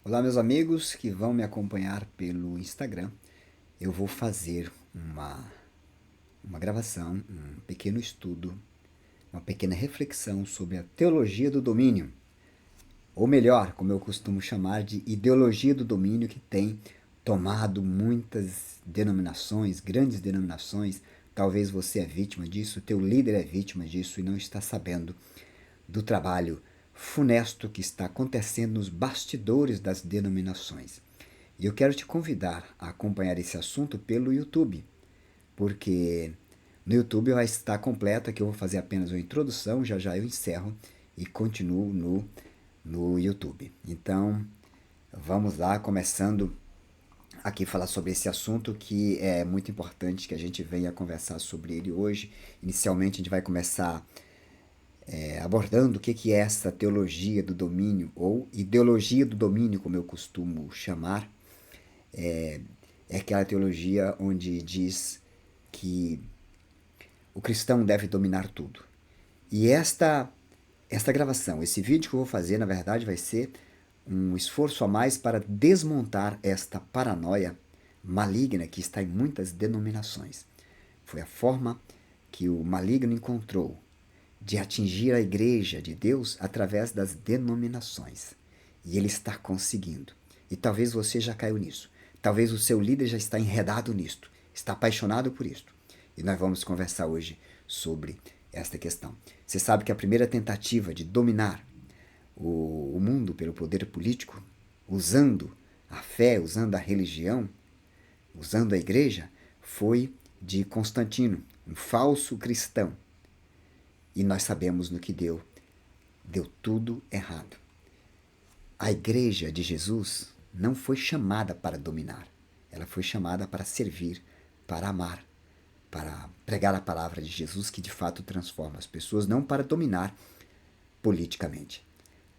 Olá, meus amigos que vão me acompanhar pelo Instagram. Eu vou fazer uma gravação, um pequeno estudo, uma pequena reflexão sobre a teologia do domínio, ou melhor, como eu costumo chamar de ideologia do domínio, que tem tomado muitas denominações, grandes denominações. Talvez você é vítima disso, teu líder é vítima disso e não está sabendo do trabalho funesto que está acontecendo nos bastidores das denominações. E eu quero te convidar a acompanhar esse assunto pelo YouTube, porque no YouTube vai estar completo, aqui eu vou fazer apenas uma introdução, já já eu encerro e continuo no YouTube. Então, vamos lá, começando aqui falar sobre esse assunto que é muito importante que a gente venha conversar sobre ele hoje. Inicialmente a gente vai começar abordando o que é essa teologia do domínio, ou ideologia do domínio, como eu costumo chamar. É aquela teologia onde diz que o cristão deve dominar tudo. E esta gravação, esse vídeo que eu vou fazer, na verdade, vai ser um esforço a mais para desmontar esta paranoia maligna que está em muitas denominações. Foi a forma que o maligno encontrou de atingir a igreja de Deus através das denominações. E ele está conseguindo. E talvez você já caiu nisso. Talvez o seu líder já está enredado nisto, está apaixonado por isto. E nós vamos conversar hoje sobre esta questão. Você sabe que a primeira tentativa de dominar o mundo pelo poder político, usando a fé, usando a religião, usando a igreja, foi de Constantino, um falso cristão. E nós sabemos no que deu. Deu tudo errado. A igreja de Jesus não foi chamada para dominar. Ela foi chamada para servir, para amar, para pregar a palavra de Jesus que de fato transforma as pessoas, não para dominar politicamente.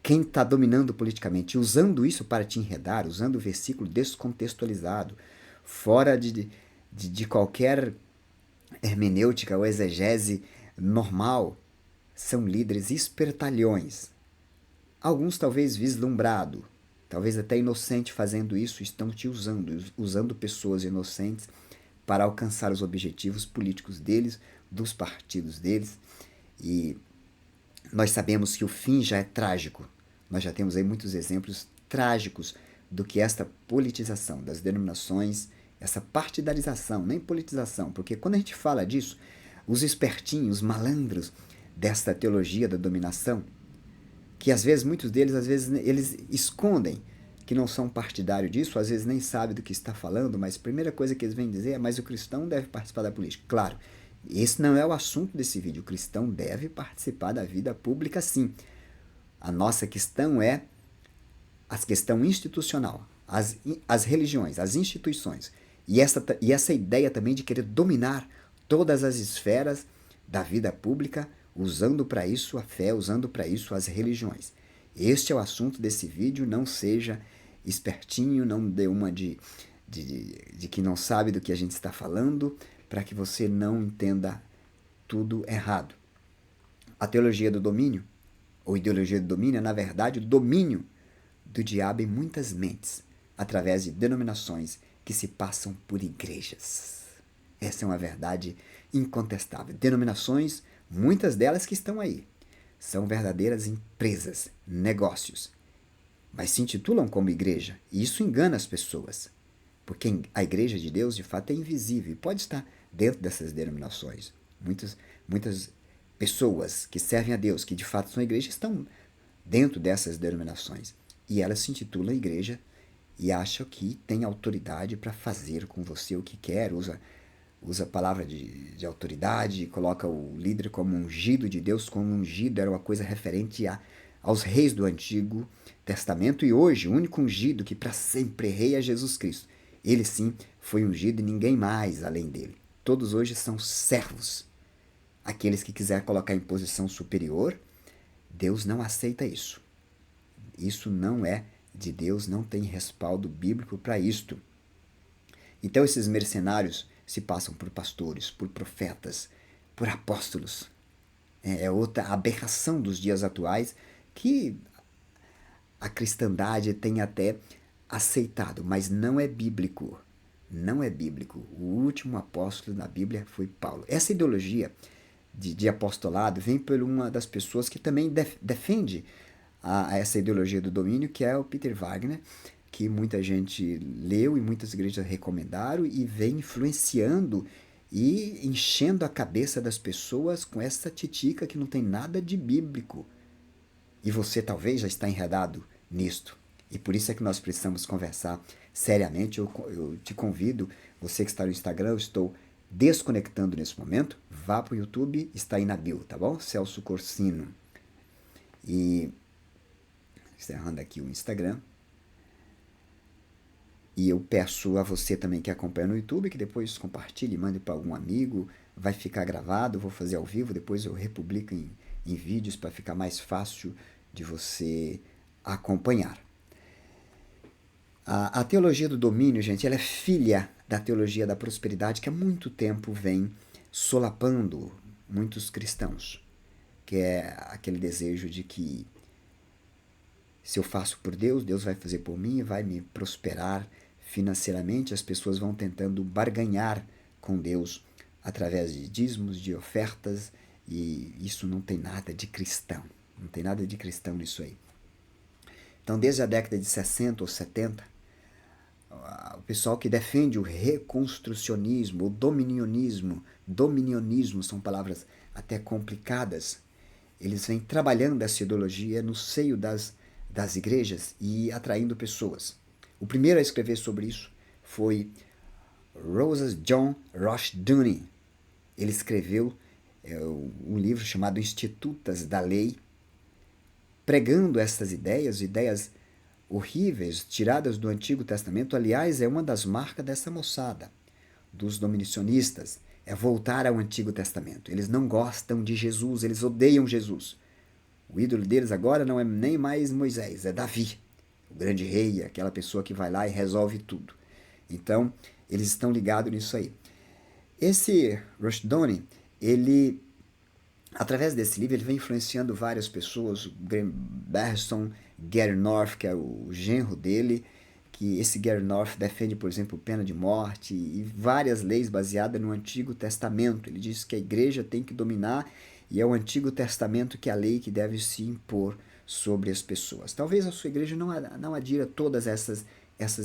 Quem está dominando politicamente, usando isso para te enredar, usando o versículo descontextualizado, fora de qualquer hermenêutica ou exegese normal, são líderes espertalhões. Alguns talvez vislumbrado, talvez até inocente fazendo isso, estão te usando pessoas inocentes para alcançar os objetivos políticos deles, dos partidos deles. E nós sabemos que o fim já é trágico. Nós já temos aí muitos exemplos trágicos do que esta politização das denominações, essa partidarização, nem politização, porque quando a gente fala disso, os espertinhos, os malandros desta teologia da dominação, que às vezes, muitos deles, às vezes, eles escondem que não são partidários disso, às vezes nem sabem do que está falando, mas a primeira coisa que eles vêm dizer é: mas o cristão deve participar da política. Claro, esse não é o assunto desse vídeo. O cristão deve participar da vida pública, sim. A nossa questão é a questão institucional, as religiões, as instituições. E essa ideia também de querer dominar todas as esferas da vida pública, usando para isso a fé, usando para isso as religiões. Este é o assunto desse vídeo. Não seja espertinho, não dê uma de que não sabe do que a gente está falando, para que você não entenda tudo errado. A teologia do domínio, ou ideologia do domínio, é, na verdade, o domínio do diabo em muitas mentes, através de denominações que se passam por igrejas. Essa é uma verdade incontestável. Denominações, muitas delas que estão aí, são verdadeiras empresas, negócios, mas se intitulam como igreja, e isso engana as pessoas, porque a igreja de Deus, de fato, é invisível e pode estar dentro dessas denominações. Muitas pessoas que servem a Deus, que de fato são igreja, estão dentro dessas denominações. E elas se intitulam igreja e acham que tem autoridade para fazer com você o que quer, usa a palavra de autoridade, coloca o líder como ungido de Deus, como ungido era uma coisa referente aos reis do Antigo Testamento, e hoje o único ungido que para sempre é rei é Jesus Cristo. Ele sim foi ungido e ninguém mais além dele. Todos hoje são servos. Aqueles que quiserem colocar em posição superior, Deus não aceita isso. Isso não é de Deus, não tem respaldo bíblico para isto. Então esses mercenários se passam por pastores, por profetas, por apóstolos. É outra aberração dos dias atuais que a cristandade tem até aceitado, mas não é bíblico. Não é bíblico. O último apóstolo na Bíblia foi Paulo. Essa ideologia de apostolado vem por uma das pessoas que também defende essa ideologia do domínio, que é o Peter Wagner, que muita gente leu e muitas igrejas recomendaram e vem influenciando e enchendo a cabeça das pessoas com essa titica que não tem nada de bíblico. E você talvez já está enredado nisto. E por isso é que nós precisamos conversar seriamente. Eu te convido, você que está no Instagram, eu estou desconectando nesse momento, vá para o YouTube, está aí na bio, tá bom? Celso Corsino. E encerrando aqui o Instagram. E eu peço a você também que acompanha no YouTube, que depois compartilhe, mande para algum amigo, vai ficar gravado, vou fazer ao vivo, depois eu republico em vídeos para ficar mais fácil de você acompanhar. A teologia do domínio, gente, ela é filha da teologia da prosperidade que há muito tempo vem solapando muitos cristãos, que é aquele desejo de que se eu faço por Deus, Deus vai fazer por mim e vai me prosperar financeiramente. As pessoas vão tentando barganhar com Deus através de dízimos, de ofertas, e isso não tem nada de cristão. Não tem nada de cristão nisso aí. Então, desde a década de 60 ou 70, o pessoal que defende o reconstrucionismo, o dominionismo são palavras até complicadas, eles vêm trabalhando essa ideologia no seio das igrejas e atraindo pessoas. O primeiro a escrever sobre isso foi Rosas John Rushdoony. Ele escreveu um livro chamado Institutas da Lei, pregando essas ideias horríveis, tiradas do Antigo Testamento. Aliás, é uma das marcas dessa moçada, dos dominicionistas, é voltar ao Antigo Testamento. Eles não gostam de Jesus, eles odeiam Jesus. O ídolo deles agora não é nem mais Moisés, é Davi, o grande rei, aquela pessoa que vai lá e resolve tudo. Então, eles estão ligados nisso aí. Esse Rushdoony, ele, através desse livro, ele vem influenciando várias pessoas, o Graham Batson, Gary North, que é o genro dele, que esse Gary North defende, por exemplo, pena de morte e várias leis baseadas no Antigo Testamento. Ele diz que a igreja tem que dominar e é o Antigo Testamento que é a lei que deve se impor sobre as pessoas. Talvez a sua igreja não adira todas essas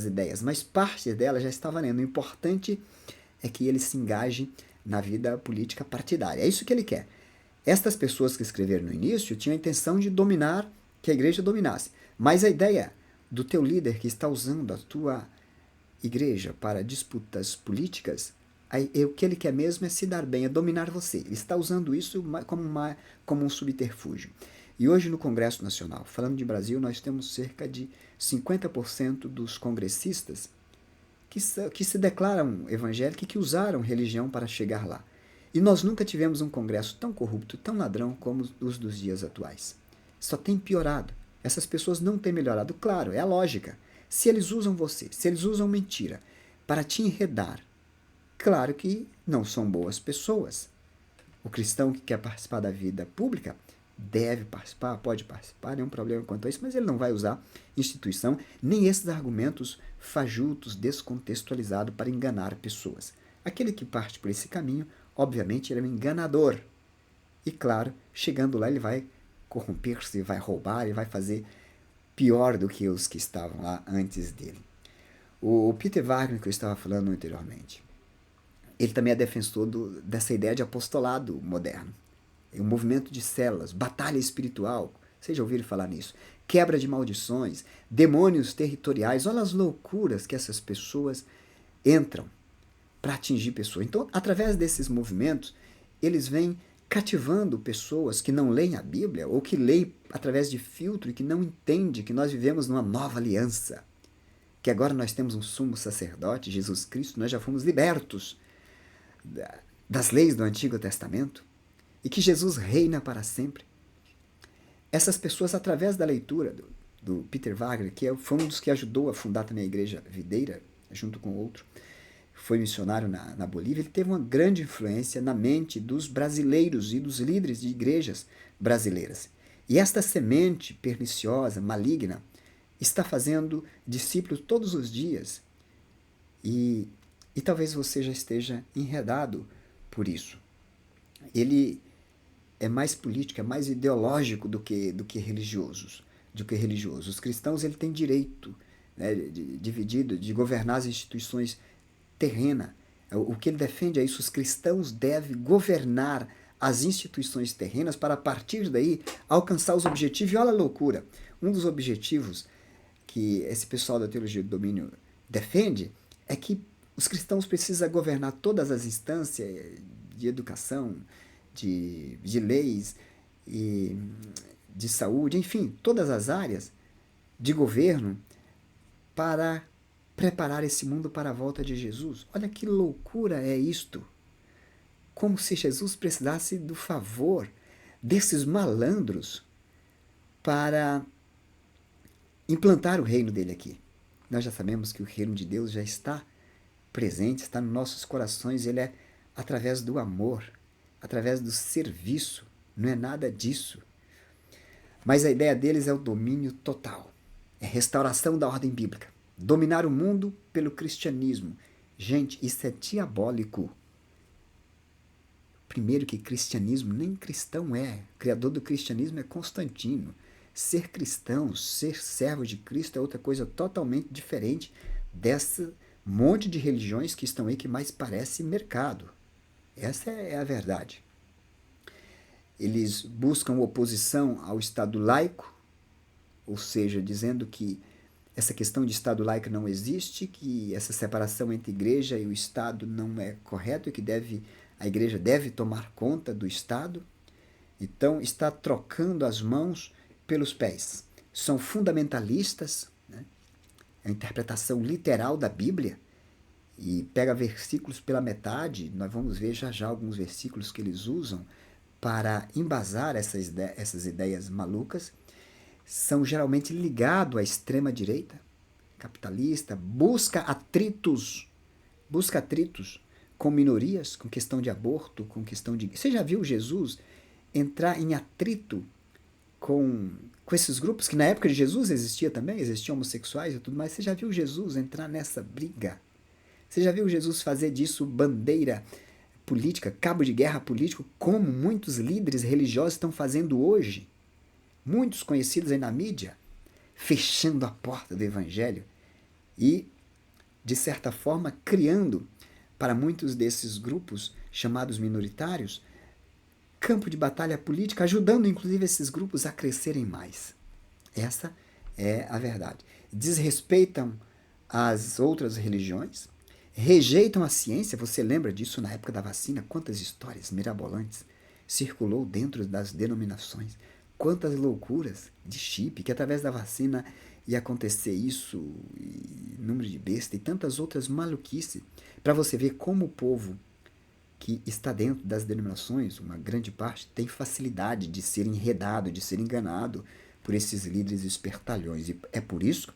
ideias, mas parte dela já está valendo. O importante é que ele se engaje na vida política partidária. É isso que ele quer. Estas pessoas que escreveram no início tinham a intenção de dominar, que a igreja dominasse. Mas a ideia do teu líder que está usando a tua igreja para disputas políticas, o que ele quer mesmo é se dar bem, é dominar você. Ele está usando isso como um subterfúgio. E hoje no Congresso Nacional, falando de Brasil, nós temos cerca de 50% dos congressistas que se declaram evangélicos e que usaram religião para chegar lá. E nós nunca tivemos um Congresso tão corrupto, tão ladrão como os dos dias atuais. Só tem piorado. Essas pessoas não têm melhorado. Claro, é a lógica. Se eles usam você, se eles usam mentira para te enredar, claro que não são boas pessoas. O cristão que quer participar da vida pública deve participar, pode participar, nenhum problema quanto a isso, mas ele não vai usar instituição nem esses argumentos fajutos, descontextualizados para enganar pessoas. Aquele que parte por esse caminho, obviamente, ele é um enganador. E claro, chegando lá ele vai corromper-se, vai roubar e vai fazer pior do que os que estavam lá antes dele. O Peter Wagner, que eu estava falando anteriormente, ele também é defensor dessa ideia de apostolado moderno. É um movimento de células, batalha espiritual. Vocês já ouviram falar nisso? Quebra de maldições, demônios territoriais. Olha as loucuras que essas pessoas entram para atingir pessoas. Então, através desses movimentos, eles vêm cativando pessoas que não leem a Bíblia ou que leem através de filtro e que não entendem que nós vivemos numa nova aliança. Que agora nós temos um sumo sacerdote, Jesus Cristo, nós já fomos libertos das leis do Antigo Testamento e que Jesus reina para sempre. Essas pessoas, através da leitura do Peter Wagner, que foi um dos que ajudou a fundar também a Igreja Videira, junto com outro, foi missionário na Bolívia, ele teve uma grande influência na mente dos brasileiros e dos líderes de igrejas brasileiras. E esta semente perniciosa, maligna, está fazendo discípulos todos os dias e talvez você já esteja enredado por isso. Ele é mais político, é mais ideológico do que religiosos. Os cristãos ele têm direito, né, dividido, de governar as instituições terrenas. O que ele defende é isso: os cristãos devem governar as instituições terrenas para, a partir daí, alcançar os objetivos. E olha a loucura, um dos objetivos que esse pessoal da teologia do domínio defende é que os cristãos precisam governar todas as instâncias de educação, de leis, e de saúde, enfim, todas as áreas de governo para preparar esse mundo para a volta de Jesus. Olha que loucura é isto! Como se Jesus precisasse do favor desses malandros para implantar o reino dele aqui. Nós já sabemos que o reino de Deus já está presente, está nos nossos corações. Ele é através do amor, através do serviço. Não é nada disso. Mas a ideia deles é o domínio total. É restauração da ordem bíblica. Dominar o mundo pelo cristianismo. Gente, isso é diabólico. Primeiro que cristianismo nem cristão é. O criador do cristianismo é Constantino. Ser cristão, ser servo de Cristo é outra coisa totalmente diferente dessa monte de religiões que estão aí que mais parece mercado. Essa é a verdade. Eles buscam oposição ao Estado laico, ou seja, dizendo que essa questão de Estado laico não existe, que essa separação entre igreja e o Estado não é correto e que a igreja deve tomar conta do Estado. Então, está trocando as mãos pelos pés. São fundamentalistas, né? A interpretação literal da Bíblia, e pega versículos pela metade. Nós vamos ver já alguns versículos que eles usam para embasar essas ideias malucas. São geralmente ligados à extrema-direita capitalista, busca atritos com minorias, com questão de aborto, com questão de... Você já viu Jesus entrar em atrito com esses grupos, que na época de Jesus existiam homossexuais e tudo mais? Você já viu Jesus entrar nessa briga? Você já viu Jesus fazer disso bandeira política, cabo de guerra político, como muitos líderes religiosos estão fazendo hoje? Muitos conhecidos aí na mídia, fechando a porta do evangelho e, de certa forma, criando para muitos desses grupos chamados minoritários campo de batalha política, ajudando inclusive esses grupos a crescerem mais. Essa é a verdade. Desrespeitam as outras religiões, rejeitam a ciência. Você lembra disso na época da vacina? Quantas histórias mirabolantes circulou dentro das denominações. Quantas loucuras de chip, que através da vacina ia acontecer isso, e número de besta e tantas outras maluquices, para você ver como o povo que está dentro das denominações, uma grande parte, tem facilidade de ser enredado, de ser enganado por esses líderes espertalhões. E é por isso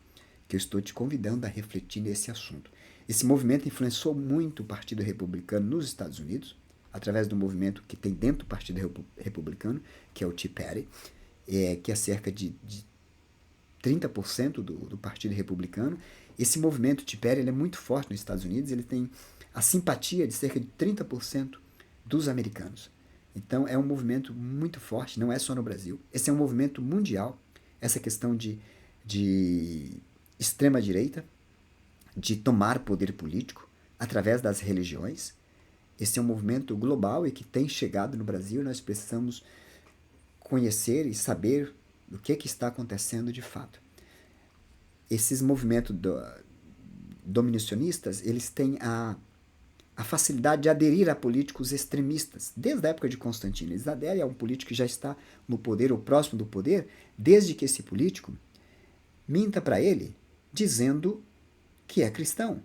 que eu estou te convidando a refletir nesse assunto. Esse movimento influenciou muito o Partido Republicano nos Estados Unidos, através do movimento que tem dentro do Partido Republicano, que é o Tea Party, que é cerca de 30% do Partido Republicano. Esse movimento Tea Party ele é muito forte nos Estados Unidos, ele tem a simpatia de cerca de 30% dos americanos. Então é um movimento muito forte, não é só no Brasil. Esse é um movimento mundial, essa questão de extrema-direita, de tomar poder político através das religiões. Esse é um movimento global e que tem chegado no Brasil. Nós precisamos conhecer e saber o que está acontecendo de fato. Esses movimentos dominacionistas, eles têm a facilidade de aderir a políticos extremistas. Desde a época de Constantino, eles aderem a um político que já está no poder ou próximo do poder, desde que esse político minta para ele, dizendo que é cristão,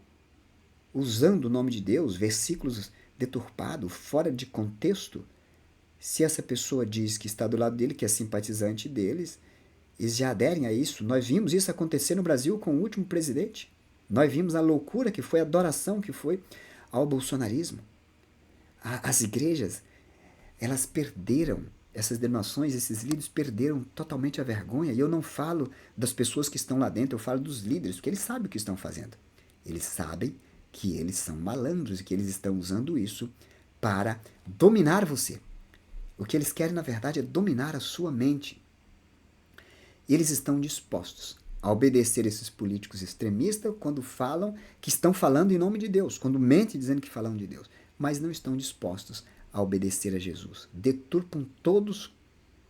usando o nome de Deus, versículos deturpados, fora de contexto. Se essa pessoa diz que está do lado dele, que é simpatizante deles, eles já aderem a isso. Nós vimos isso acontecer no Brasil com o último presidente. Nós vimos a loucura que foi, a adoração que foi ao bolsonarismo. As igrejas, elas perderam essas denominações, esses líderes perderam totalmente a vergonha. E eu não falo das pessoas que estão lá dentro, eu falo dos líderes, porque eles sabem o que estão fazendo. Eles sabem que eles são malandros e que eles estão usando isso para dominar você. O que eles querem, na verdade, é dominar a sua mente. Eles estão dispostos a obedecer esses políticos extremistas quando falam que estão falando em nome de Deus, quando mentem dizendo que falam de Deus, mas não estão dispostos a obedecer a Jesus. Deturpam todos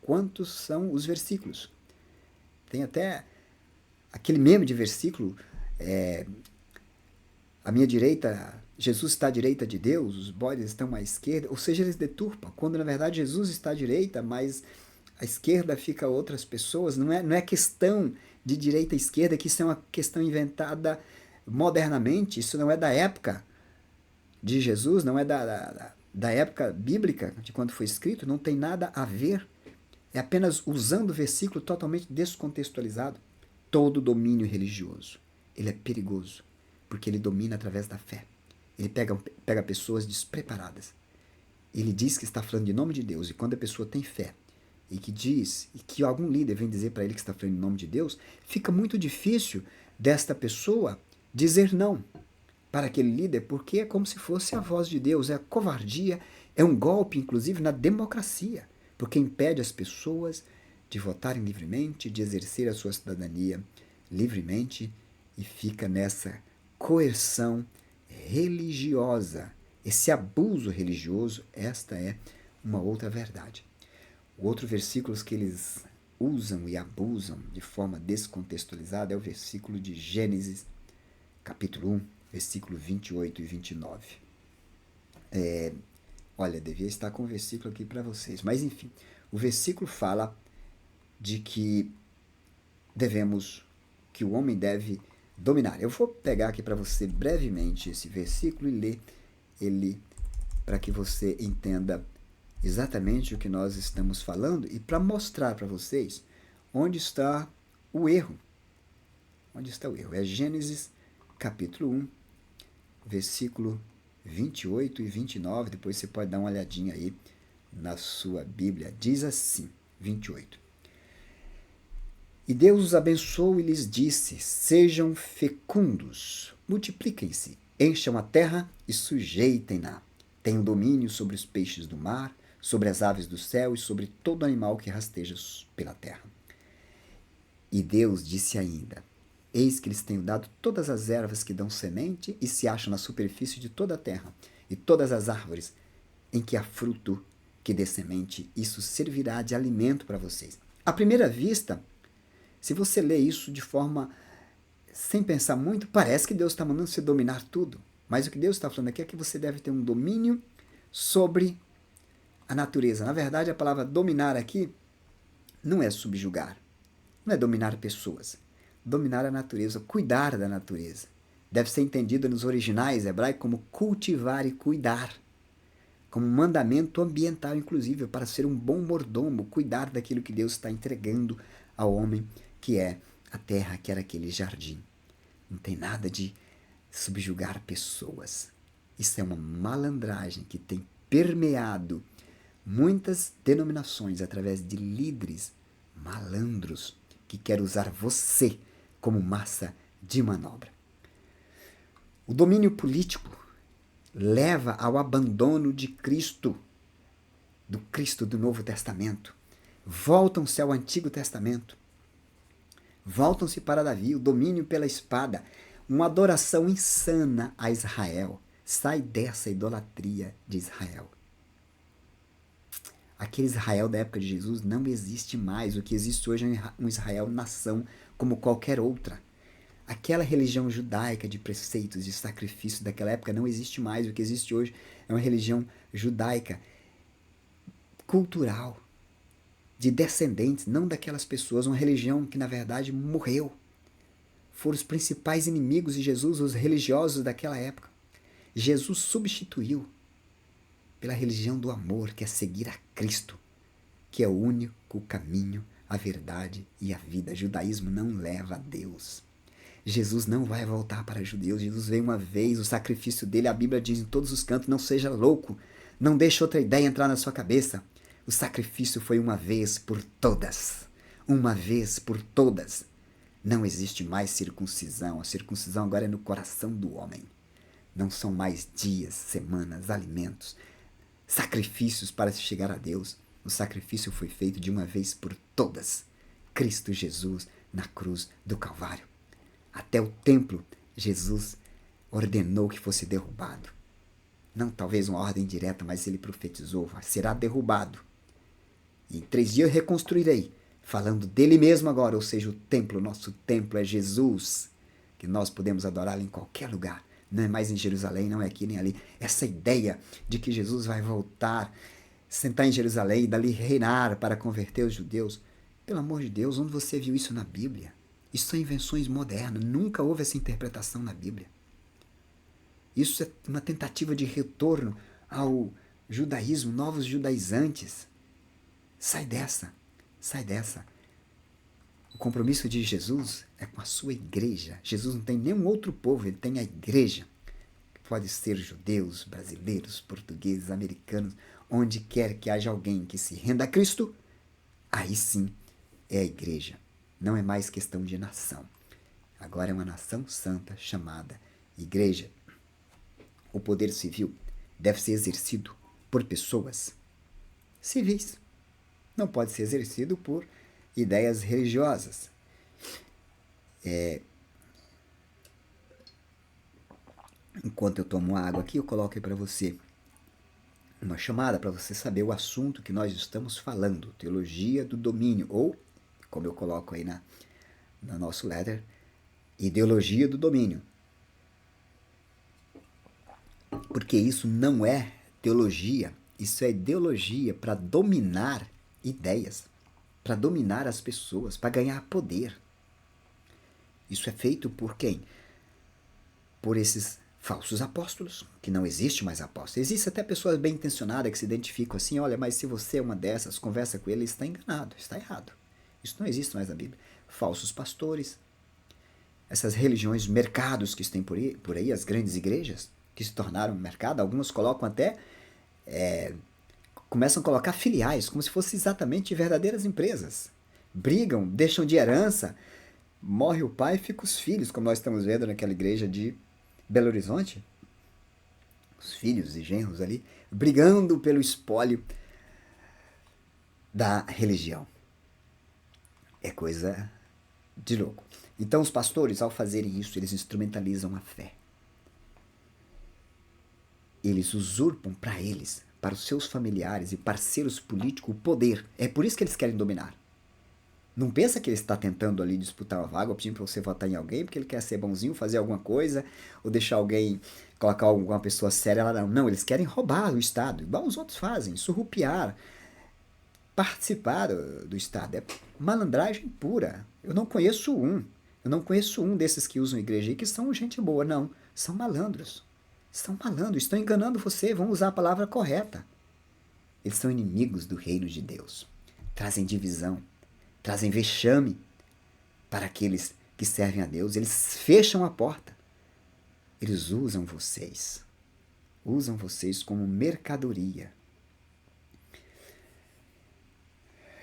quantos são os versículos. Tem até aquele meme de versículo, à minha direita, Jesus está à direita de Deus, os bodes estão à esquerda, ou seja, eles deturpam, quando na verdade Jesus está à direita, mas à esquerda fica outras pessoas. Não é questão de direita e esquerda, que isso é uma questão inventada modernamente, isso não é da época de Jesus, não é da época bíblica, de quando foi escrito, não tem nada a ver, é apenas usando o versículo totalmente descontextualizado. Todo domínio religioso, ele é perigoso, porque ele domina através da fé. Ele pega pessoas despreparadas. Ele diz que está falando em nome de Deus, e quando a pessoa tem fé, e que algum líder vem dizer para ele que está falando em nome de Deus, fica muito difícil desta pessoa dizer não para aquele líder, porque é como se fosse a voz de Deus, é covardia, é um golpe, inclusive, na democracia, porque impede as pessoas de votarem livremente, de exercer a sua cidadania livremente, e fica nessa coerção religiosa, esse abuso religioso. Esta é uma outra verdade. O outro versículo que eles usam e abusam de forma descontextualizada é o versículo de Gênesis, capítulo 1, versículo 28 e 29. Olha, devia estar com o versículo aqui para vocês, mas enfim, o versículo fala de que o homem deve dominar. Eu vou pegar aqui para você brevemente esse versículo e ler ele para que você entenda exatamente o que nós estamos falando e para mostrar para vocês onde está o erro. Onde está o erro? É Gênesis capítulo 1, versículo 28 e 29. Depois você pode dar uma olhadinha aí na sua Bíblia. Diz assim, 28. E Deus os abençoou e lhes disse: sejam fecundos, multipliquem-se, encham a terra e sujeitem-na. Tenham domínio sobre os peixes do mar, sobre as aves do céu e sobre todo animal que rasteja pela terra. E Deus disse ainda: eis que lhes tenho dado todas as ervas que dão semente e se acham na superfície de toda a terra, e todas as árvores em que há fruto que dê semente, isso servirá de alimento para vocês. À primeira vista, se você lê isso de forma sem pensar muito, parece que Deus está mandando você dominar tudo. Mas o que Deus está falando aqui é que você deve ter um domínio sobre a natureza. Na verdade, a palavra dominar aqui não é subjugar, não é dominar pessoas. Dominar a natureza, cuidar da natureza. Deve ser entendida nos originais hebraicos como cultivar e cuidar, como um mandamento ambiental, inclusive, para ser um bom mordomo, cuidar daquilo que Deus está entregando ao homem, que é a terra, que era aquele jardim. Não tem nada de subjugar pessoas. Isso é uma malandragem que tem permeado muitas denominações através de líderes malandros que querem usar você como massa de manobra. O domínio político leva ao abandono de Cristo, do Cristo do Novo Testamento. Voltam-se ao Antigo Testamento. Voltam-se para Davi, o domínio pela espada, uma adoração insana a Israel. Sai dessa idolatria de Israel. Aquele Israel da época de Jesus não existe mais. O que existe hoje é um Israel nação como qualquer outra. Aquela religião judaica de preceitos, de sacrifício daquela época não existe mais. O que existe hoje é uma religião judaica cultural, de descendentes, não daquelas pessoas. Uma religião que, na verdade, morreu. Foram os principais inimigos de Jesus, os religiosos daquela época. Jesus substituiu pela religião do amor, que é seguir a Cristo, que é o único caminho, a verdade e a vida. O judaísmo não leva a Deus. Jesus não vai voltar para judeus. Jesus veio uma vez, o sacrifício dele, a Bíblia diz em todos os cantos: não seja louco, não deixe outra ideia entrar na sua cabeça. O sacrifício foi uma vez por todas. Uma vez por todas. Não existe mais circuncisão. A circuncisão agora é no coração do homem. Não são mais dias, semanas, alimentos, sacrifícios para se chegar a Deus. O sacrifício foi feito de uma vez por todas. Cristo Jesus na cruz do Calvário. Até o templo, Jesus ordenou que fosse derrubado. Não talvez uma ordem direta, mas ele profetizou, será derrubado. E em 3 dias reconstruirei, falando dele mesmo agora, ou seja, o templo, nosso templo é Jesus, que nós podemos adorá-lo em qualquer lugar. Não é mais em Jerusalém, não é aqui nem ali. Essa ideia de que Jesus vai voltar, sentar em Jerusalém e dali reinar para converter os judeus. Pelo amor de Deus, onde você viu isso na Bíblia? Isso são invenções modernas, nunca houve essa interpretação na Bíblia. Isso é uma tentativa de retorno ao judaísmo, novos judaizantes. Sai dessa, sai dessa. O compromisso de Jesus é com a sua igreja. Jesus não tem nenhum outro povo, ele tem a igreja. Pode ser judeus, brasileiros, portugueses, americanos, onde quer que haja alguém que se renda a Cristo, aí sim é a igreja. Não é mais questão de nação. Agora é uma nação santa chamada igreja. O poder civil deve ser exercido por pessoas civis. Não pode ser exercido por ideias religiosas. Enquanto eu tomo água aqui, eu coloco aí para você uma chamada para você saber o assunto que nós estamos falando. Teologia do domínio, ou, como eu coloco aí no nosso letter, ideologia do domínio. Porque isso não é teologia, isso é ideologia para dominar ideias, para dominar as pessoas, para ganhar poder. Isso é feito por quem? Por esses falsos apóstolos, que não existe mais apóstolo. Existe até pessoas bem intencionadas que se identificam assim, olha, mas se você é uma dessas, conversa com ele, está enganado, está errado. Isso não existe mais na Bíblia. Falsos pastores, essas religiões, mercados que estão por aí, as grandes igrejas, que se tornaram um mercado, algumas colocam até, começam a colocar filiais, como se fossem exatamente verdadeiras empresas. Brigam, deixam de herança, morre o pai e ficam os filhos, como nós estamos vendo naquela igreja de Belo Horizonte. Os filhos e genros ali, brigando pelo espólio da religião. É coisa de louco. Então os pastores, ao fazerem isso, eles instrumentalizam a fé. Eles usurpam para eles, para os seus familiares e parceiros políticos, o poder. É por isso que eles querem dominar. Não pensa que ele está tentando ali disputar uma vaga, ou pedindo para você votar em alguém, porque ele quer ser bonzinho, fazer alguma coisa, ou deixar alguém, colocar alguma pessoa séria lá. Não, eles querem roubar o Estado, igual os outros fazem, surrupiar, participar do Estado. É malandragem pura. Eu não conheço um desses que usam igreja aí que são gente boa, não. São malandros. São malandros, estão enganando você, vão usar a palavra correta. Eles são inimigos do reino de Deus. Trazem divisão, trazem vexame para aqueles que servem a Deus. Eles fecham a porta. Eles usam vocês como mercadoria.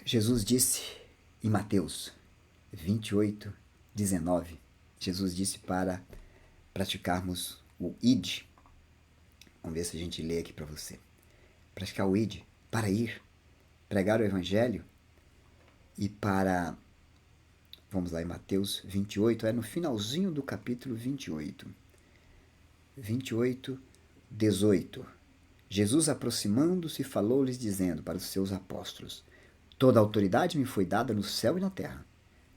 Jesus disse em Mateus 28, 19, Jesus disse para praticarmos o ID. Vamos ver se a gente lê aqui para você. Praticar o ID, para ir, pregar o evangelho e para... Vamos lá em Mateus 28, é no finalzinho do capítulo 28. 28, 18. Jesus, aproximando-se, falou-lhes, dizendo para os seus apóstolos: toda a autoridade me foi dada no céu e na terra.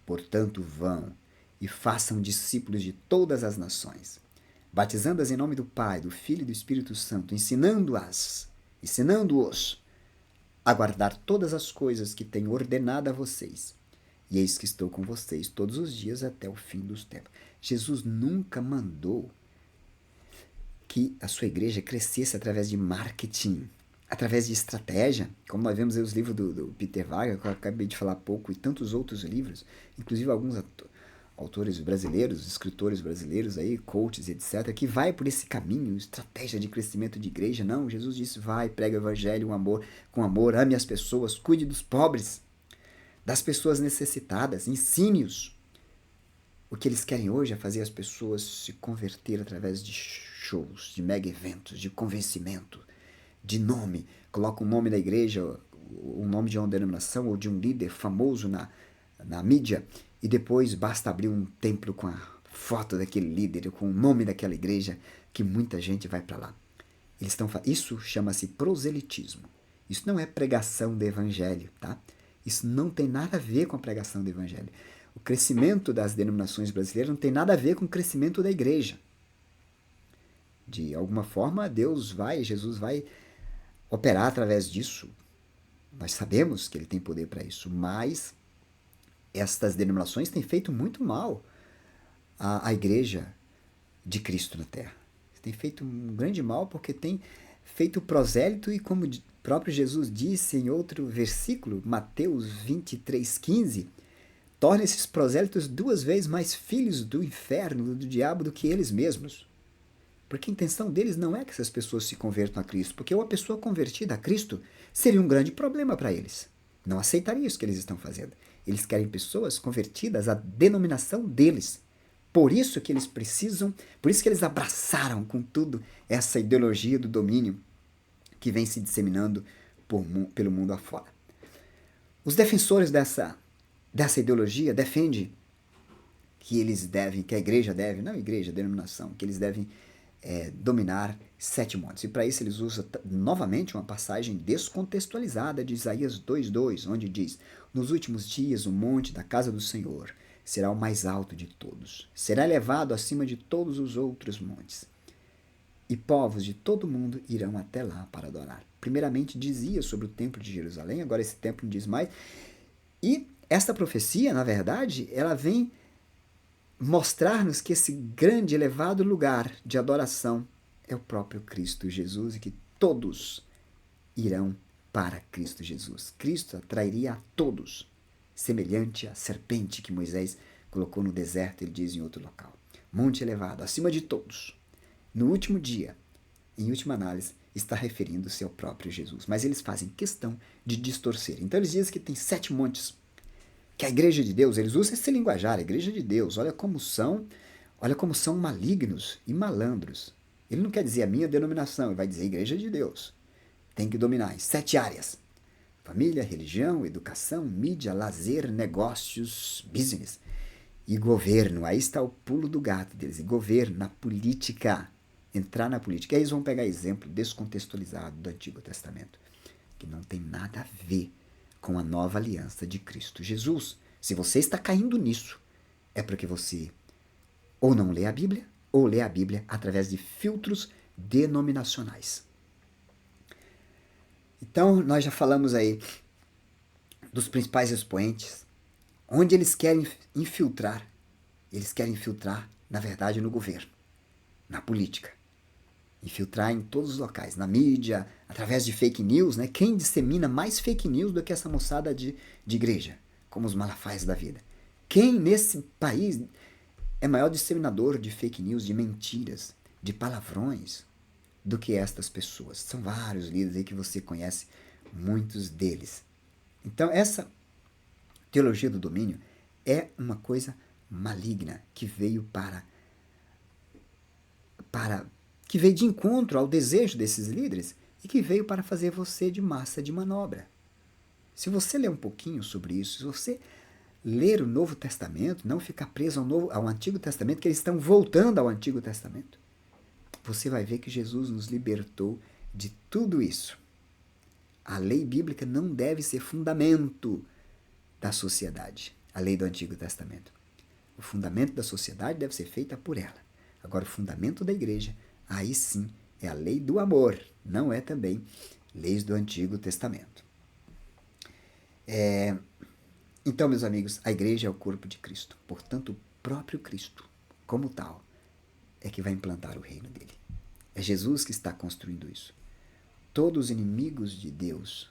Portanto, vão e façam discípulos de todas as nações, batizando-as em nome do Pai, do Filho e do Espírito Santo, ensinando-os a guardar todas as coisas que tenho ordenado a vocês. E eis que estou com vocês todos os dias até o fim dos tempos. Jesus nunca mandou que a sua igreja crescesse através de marketing, através de estratégia, como nós vemos aí os livros do Peter Wagner, que eu acabei de falar há pouco, e tantos outros livros, inclusive autores brasileiros, escritores brasileiros aí, coaches, etc., que vai por esse caminho, estratégia de crescimento de igreja. Não, Jesus disse, vai, prega o evangelho com amor, ame as pessoas, cuide dos pobres, das pessoas necessitadas, ensine-os. O que eles querem hoje é fazer as pessoas se converter através de shows, de mega eventos, de convencimento, de nome. Coloca o nome da igreja, o nome de uma denominação ou de um líder famoso na mídia, e depois basta abrir um templo com a foto daquele líder, com o nome daquela igreja, que muita gente vai para lá. Isso chama-se proselitismo. Isso não é pregação do evangelho, tá? Isso não tem nada a ver com a pregação do evangelho. O crescimento das denominações brasileiras não tem nada a ver com o crescimento da igreja. De alguma forma, Jesus vai operar através disso. Nós sabemos que ele tem poder para isso, mas estas denominações têm feito muito mal à igreja de Cristo na Terra. Tem feito um grande mal porque tem feito prosélito e, como o próprio Jesus disse em outro versículo, Mateus 23,15, torna esses prosélitos 2 vezes mais filhos do inferno, do diabo, do que eles mesmos. Porque a intenção deles não é que essas pessoas se convertam a Cristo, porque uma pessoa convertida a Cristo seria um grande problema para eles. Não aceitaria isso que eles estão fazendo. Eles querem pessoas convertidas à denominação deles. Por isso que eles abraçaram com tudo essa ideologia do domínio que vem se disseminando pelo mundo afora. Os defensores dessa ideologia defendem que a igreja deve, não a igreja, a denominação, que eles devem dominar 7 montes. E para isso eles usam novamente uma passagem descontextualizada de Isaías 2:2, onde diz: nos últimos dias o monte da casa do Senhor será o mais alto de todos, será elevado acima de todos os outros montes, e povos de todo o mundo irão até lá para adorar. Primeiramente dizia sobre o templo de Jerusalém, agora esse templo não diz mais, e esta profecia, na verdade, ela vem mostrar-nos que esse grande, elevado lugar de adoração é o próprio Cristo Jesus e que todos irão para Cristo Jesus. Cristo atrairia a todos, semelhante à serpente que Moisés colocou no deserto, ele diz em outro local. Monte elevado, acima de todos. No último dia, em última análise, está referindo-se ao próprio Jesus. Mas eles fazem questão de distorcer. Então eles dizem que tem 7 montes, que a igreja de Deus, eles usam esse linguajar, a igreja de Deus, olha como são malignos e malandros. Ele não quer dizer a minha denominação, ele vai dizer a igreja de Deus. Tem que dominar em 7 áreas: família, religião, educação, mídia, lazer, negócios, business e governo. Aí está o pulo do gato deles, e governo, na política, entrar na política. Aí eles vão pegar exemplo descontextualizado do Antigo Testamento, que não tem nada a ver com a nova aliança de Cristo Jesus. Se você está caindo nisso, é porque você ou não lê a Bíblia, ou lê a Bíblia através de filtros denominacionais. Então, nós já falamos aí dos principais expoentes, onde eles querem infiltrar. Eles querem infiltrar, na verdade, no governo, na política. Infiltrar em todos os locais, na mídia, através de fake news, né? Quem dissemina mais fake news do que essa moçada de igreja, como os Malafais da vida? Quem nesse país é maior disseminador de fake news, de mentiras, de palavrões, do que estas pessoas? São vários líderes aí que você conhece, muitos deles. Então, essa teologia do domínio é uma coisa maligna que veio que veio de encontro ao desejo desses líderes e que veio para fazer você de massa de manobra. Se você ler um pouquinho sobre isso, se você ler o Novo Testamento, não ficar preso ao Antigo Testamento, que eles estão voltando ao Antigo Testamento, você vai ver que Jesus nos libertou de tudo isso. A lei bíblica não deve ser fundamento da sociedade, a lei do Antigo Testamento. O fundamento da sociedade deve ser feita por ela. Agora, o fundamento da igreja, aí sim, é a lei do amor, não é também leis do Antigo Testamento. Então, meus amigos, a igreja é o corpo de Cristo. Portanto, o próprio Cristo, como tal, é que vai implantar o reino dele. É Jesus que está construindo isso. Todos os inimigos de Deus,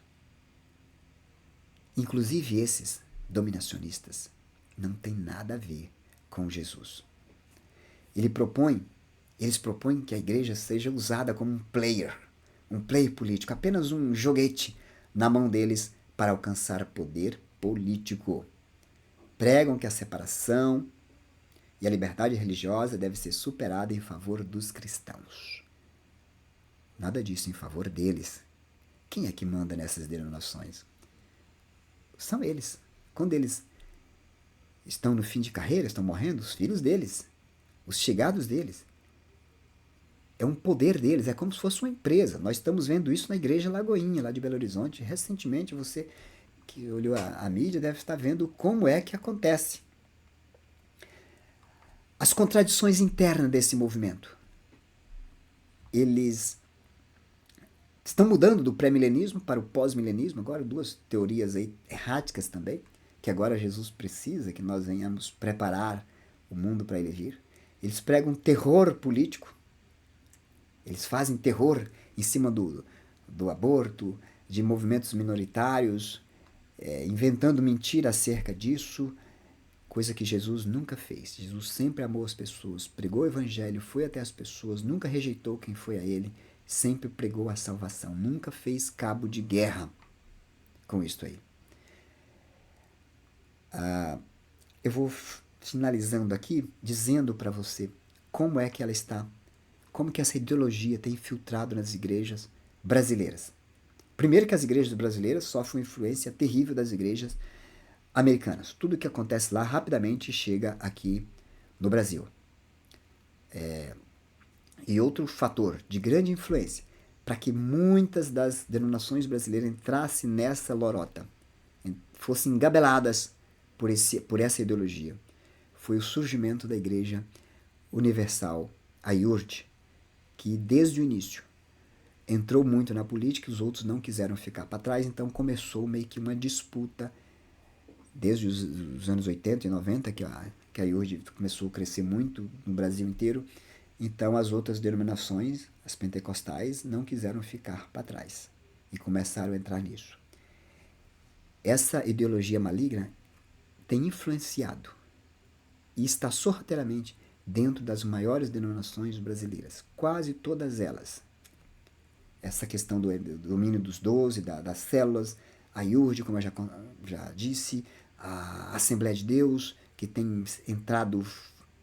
inclusive esses dominacionistas, não tem nada a ver com Jesus. Eles propõem que a igreja seja usada como um player político, apenas um joguete na mão deles para alcançar poder político. Pregam que a separação e a liberdade religiosa deve ser superada em favor dos cristãos. Nada disso em favor deles. Quem é que manda nessas denominações? São eles. Quando eles estão no fim de carreira, estão morrendo, os filhos deles, os chegados deles. É um poder deles, é como se fosse uma empresa. Nós estamos vendo isso na Igreja Lagoinha, lá de Belo Horizonte. Recentemente, você que olhou a mídia deve estar vendo como é que acontece. As contradições internas desse movimento. Eles estão mudando do pré-milenismo para o pós-milenismo, agora duas teorias aí erráticas também, que agora Jesus precisa que nós venhamos preparar o mundo para ele vir. Eles pregam terror político, eles fazem terror em cima do aborto, de movimentos minoritários, inventando mentira acerca disso, coisa que Jesus nunca fez. Jesus sempre amou as pessoas, pregou o evangelho, foi até as pessoas, nunca rejeitou quem foi a ele, sempre pregou a salvação, nunca fez cabo de guerra com isto aí. Eu vou finalizando aqui, dizendo para você como é que ela está, como que essa ideologia tem infiltrado nas igrejas brasileiras. Primeiro que as igrejas brasileiras sofrem uma influência terrível das igrejas americanas. Tudo que acontece lá rapidamente chega aqui no Brasil. E outro fator de grande influência para que muitas das denominações brasileiras entrassem nessa lorota, fossem engabeladas por essa ideologia, foi o surgimento da Igreja Universal, a IURD, que desde o início entrou muito na política e os outros não quiseram ficar para trás, então começou meio que uma disputa desde os anos 80 e 90, que a IURD começou a crescer muito no Brasil inteiro. Então as outras denominações, as pentecostais, não quiseram ficar para trás e começaram a entrar nisso. Essa ideologia maligna tem influenciado e está sorrateiramente dentro das maiores denominações brasileiras, quase todas elas. Essa questão do domínio dos 12, das células, a IURD, como eu já disse, a Assembleia de Deus, que tem entrado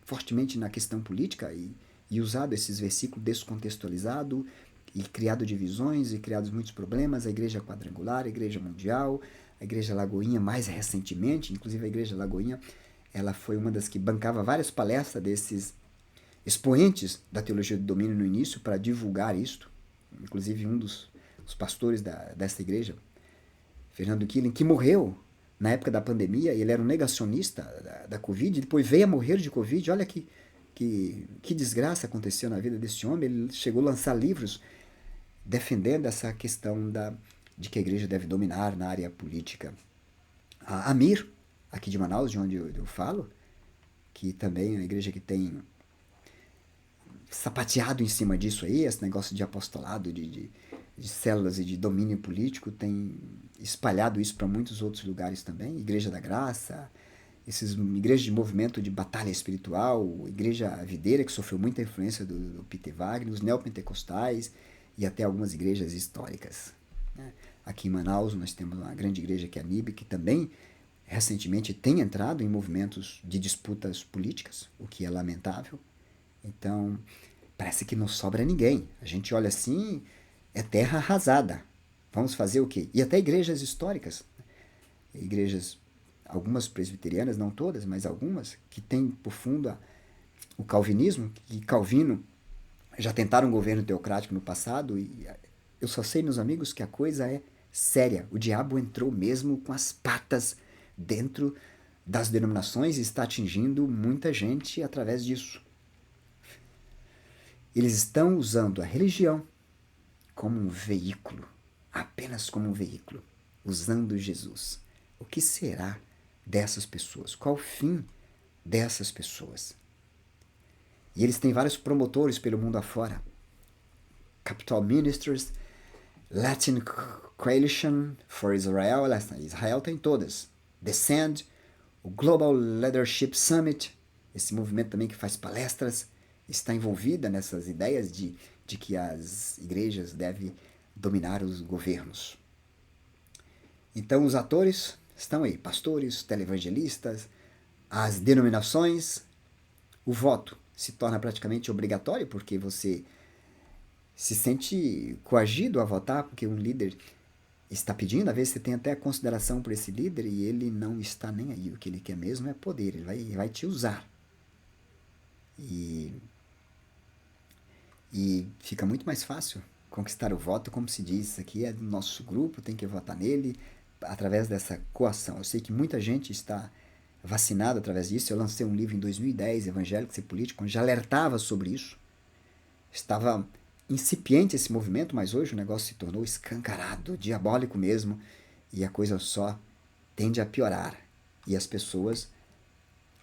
fortemente na questão política e usado esses versículos descontextualizado e criado divisões e criado muitos problemas, a Igreja Quadrangular, a Igreja Mundial, a Igreja Lagoinha mais recentemente, inclusive a Igreja Lagoinha, ela foi uma das que bancava várias palestras desses expoentes da teologia do domínio no início para divulgar isto, inclusive um dos pastores dessa igreja, Fernando Killing, que morreu na época da pandemia, ele era um negacionista da Covid, depois veio a morrer de Covid, olha que desgraça aconteceu na vida desse homem, ele chegou a lançar livros defendendo essa questão de que a igreja deve dominar na área política. A AMIR, aqui de Manaus, de onde eu falo, que também é uma igreja que tem sapateado em cima disso aí, esse negócio de apostolado, de células e de domínio político, tem espalhado isso para muitos outros lugares também, Igreja da Graça, igrejas de movimento de batalha espiritual, Igreja Videira, que sofreu muita influência do Peter Wagner, os neopentecostais e até algumas igrejas históricas. Né? Aqui em Manaus nós temos uma grande igreja que é a NIB, que também recentemente tem entrado em movimentos de disputas políticas, o que é lamentável. Então, parece que não sobra ninguém. A gente olha assim, é terra arrasada. Vamos fazer o quê? E até igrejas históricas, igrejas, algumas presbiterianas, não todas, mas algumas, que têm por fundo o calvinismo, que Calvino já tentaram um governo teocrático no passado, e eu só sei, meus amigos, que a coisa é séria. O diabo entrou mesmo com as patas dentro das denominações e está atingindo muita gente através disso. Eles estão usando a religião como um veículo, apenas como um veículo, usando Jesus. O que será dessas pessoas? Qual o fim dessas pessoas? E eles têm vários promotores pelo mundo afora. Capital Ministers, Latin Coalition for Israel, Israel tem todas. Descend, o Global Leadership Summit, esse movimento também que faz palestras, está envolvida nessas ideias de que as igrejas devem dominar os governos. Então os atores estão aí, pastores, televangelistas, as denominações. O voto se torna praticamente obrigatório porque você se sente coagido a votar porque um líder está pedindo. Às vezes você tem até consideração por esse líder e ele não está nem aí. O que ele quer mesmo é poder, ele vai te usar. E fica muito mais fácil conquistar o voto, como se diz, isso aqui é do nosso grupo, tem que votar nele, através dessa coação. Eu sei que muita gente está vacinada através disso. Eu lancei um livro em 2010, Evangélicos e Políticos, já alertava sobre isso. Estava incipiente esse movimento, mas hoje o negócio se tornou escancarado, diabólico mesmo, e a coisa só tende a piorar. E as pessoas,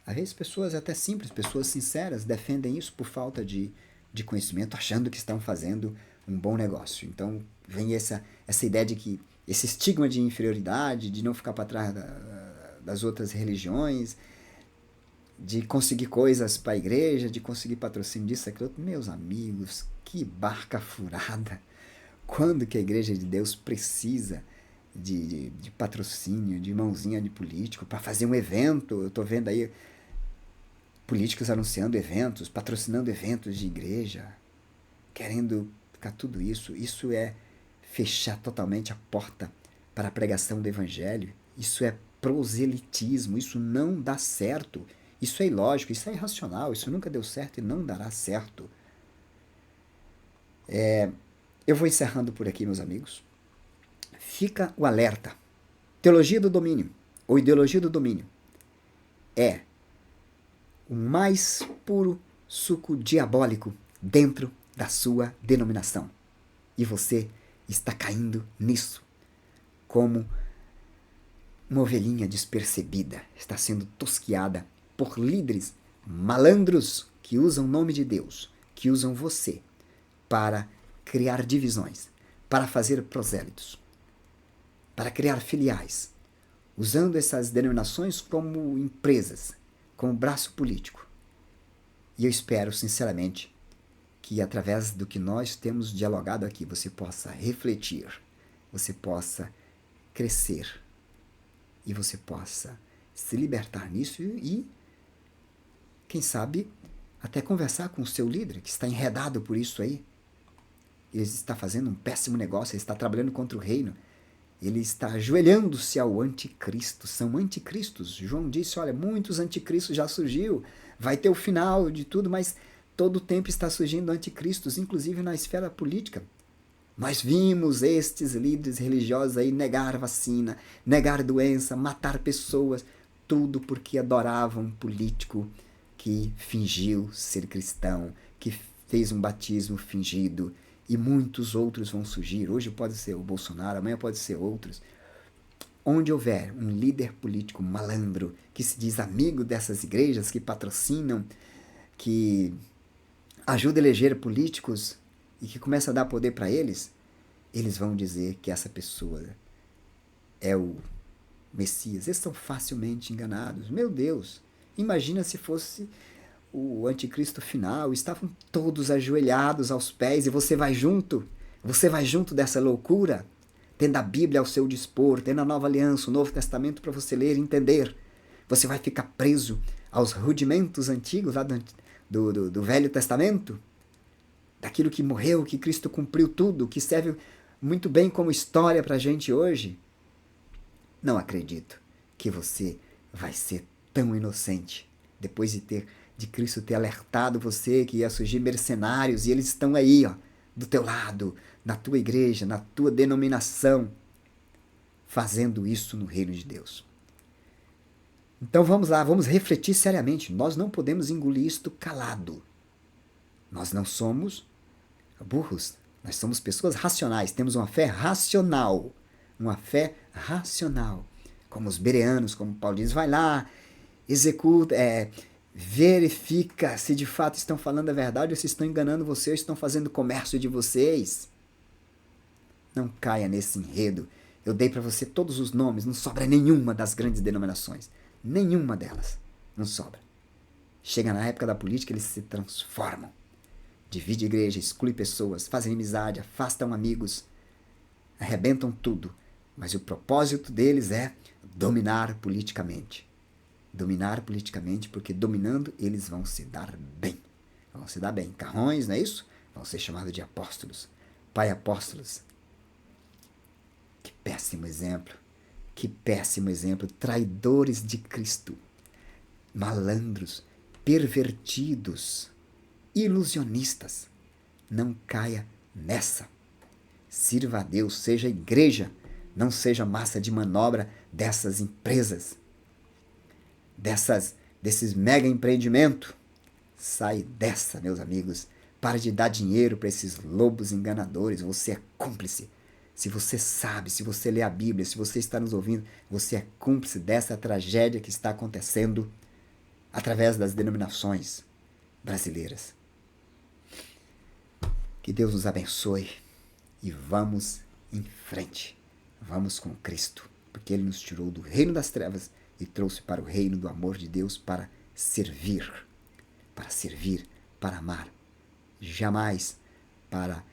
às vezes pessoas até simples, pessoas sinceras, defendem isso por falta de conhecimento, achando que estão fazendo um bom negócio. Então vem essa ideia de que esse estigma de inferioridade, de não ficar para trás das outras religiões, de conseguir coisas para a igreja, de conseguir patrocínio disso, aquilo. Meus amigos, que barca furada! Quando que a igreja de Deus precisa de patrocínio, de mãozinha de político para fazer um evento? Eu estou vendo aí políticos anunciando eventos, patrocinando eventos de igreja, querendo ficar tudo isso. Isso é fechar totalmente a porta para a pregação do evangelho. Isso é proselitismo, isso não dá certo. Isso é ilógico, isso é irracional, isso nunca deu certo e não dará certo. Eu vou encerrando por aqui, meus amigos. Fica o alerta. Teologia do domínio, ou ideologia do domínio, é o mais puro suco diabólico dentro da sua denominação. E você está caindo nisso como uma ovelhinha despercebida. Está sendo tosquiada por líderes malandros que usam o nome de Deus, que usam você para criar divisões, para fazer prosélitos, para criar filiais, usando essas denominações como empresas, como braço político. E eu espero, sinceramente, que através do que nós temos dialogado aqui, você possa refletir, você possa crescer e você possa se libertar nisso e, quem sabe, até conversar com o seu líder que está enredado por isso aí. Ele está fazendo um péssimo negócio, ele está trabalhando contra o reino, ele está ajoelhando-se ao anticristo. São anticristos. João disse, olha, muitos anticristos já surgiu, vai ter o final de tudo, mas todo o tempo está surgindo anticristos, inclusive na esfera política. Nós vimos estes líderes religiosos aí negar vacina, negar doença, matar pessoas, tudo porque adoravam um político que fingiu ser cristão, que fez um batismo fingido, e muitos outros vão surgir. Hoje pode ser o Bolsonaro, amanhã pode ser outros. Onde houver um líder político malandro que se diz amigo dessas igrejas, que patrocinam, que ajuda a eleger políticos e que começa a dar poder para eles, eles vão dizer que essa pessoa é o Messias. Eles são facilmente enganados. Meu Deus, imagina se fosse o anticristo final, estavam todos ajoelhados aos pés e você vai junto dessa loucura, tendo a Bíblia ao seu dispor, tendo a Nova Aliança, o Novo Testamento para você ler e entender. Você vai ficar preso aos rudimentos antigos lá do Velho Testamento, daquilo que morreu, que Cristo cumpriu tudo, que serve muito bem como história para a gente hoje. Não acredito que você vai ser tão inocente depois de Cristo ter alertado você que ia surgir mercenários, e eles estão aí, ó, do teu lado, na tua igreja, na tua denominação, fazendo isso no reino de Deus. Então vamos lá, vamos refletir seriamente. Nós não podemos engolir isto calado. Nós não somos burros, nós somos pessoas racionais, temos uma fé racional. Uma fé racional. Como os bereanos, como Paulo diz, vai lá, executa, verifica se de fato estão falando a verdade ou se estão enganando vocês, estão fazendo comércio de vocês. Não caia nesse enredo. Eu dei para você todos os nomes, não sobra nenhuma das grandes denominações. Nenhuma delas. Não sobra. Chega na época da política, eles se transformam. Divide a igreja, exclui pessoas, fazem amizade, afastam amigos, arrebentam tudo. Mas o propósito deles é dominar politicamente. Dominar politicamente, porque dominando eles vão se dar bem. Vão se dar bem. Carrões, não é isso? Vão ser chamados de apóstolos. Pai apóstolos. Que péssimo exemplo. Que péssimo exemplo. Traidores de Cristo. Malandros. Pervertidos. Ilusionistas. Não caia nessa. Sirva a Deus, seja igreja. Não seja massa de manobra dessas empresas. Desses mega empreendimentos. Sai dessa, meus amigos. Para de dar dinheiro para esses lobos enganadores. Você é cúmplice. Se você sabe, se você lê a Bíblia, se você está nos ouvindo, você é cúmplice dessa tragédia que está acontecendo através das denominações brasileiras. Que Deus nos abençoe e vamos em frente. Vamos com Cristo, porque Ele nos tirou do reino das trevas e trouxe para o reino do amor de Deus para servir, para amar, jamais para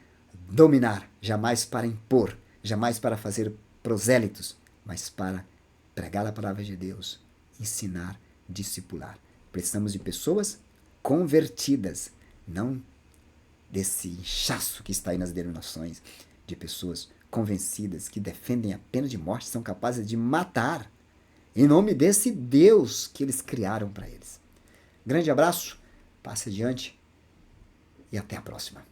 dominar, jamais para impor, jamais para fazer prosélitos, mas para pregar a palavra de Deus, ensinar, discipular. Precisamos de pessoas convertidas, não desse inchaço que está aí nas denominações, de pessoas convencidas que defendem a pena de morte, são capazes de matar em nome desse Deus que eles criaram para eles. Grande abraço, passe adiante e até a próxima.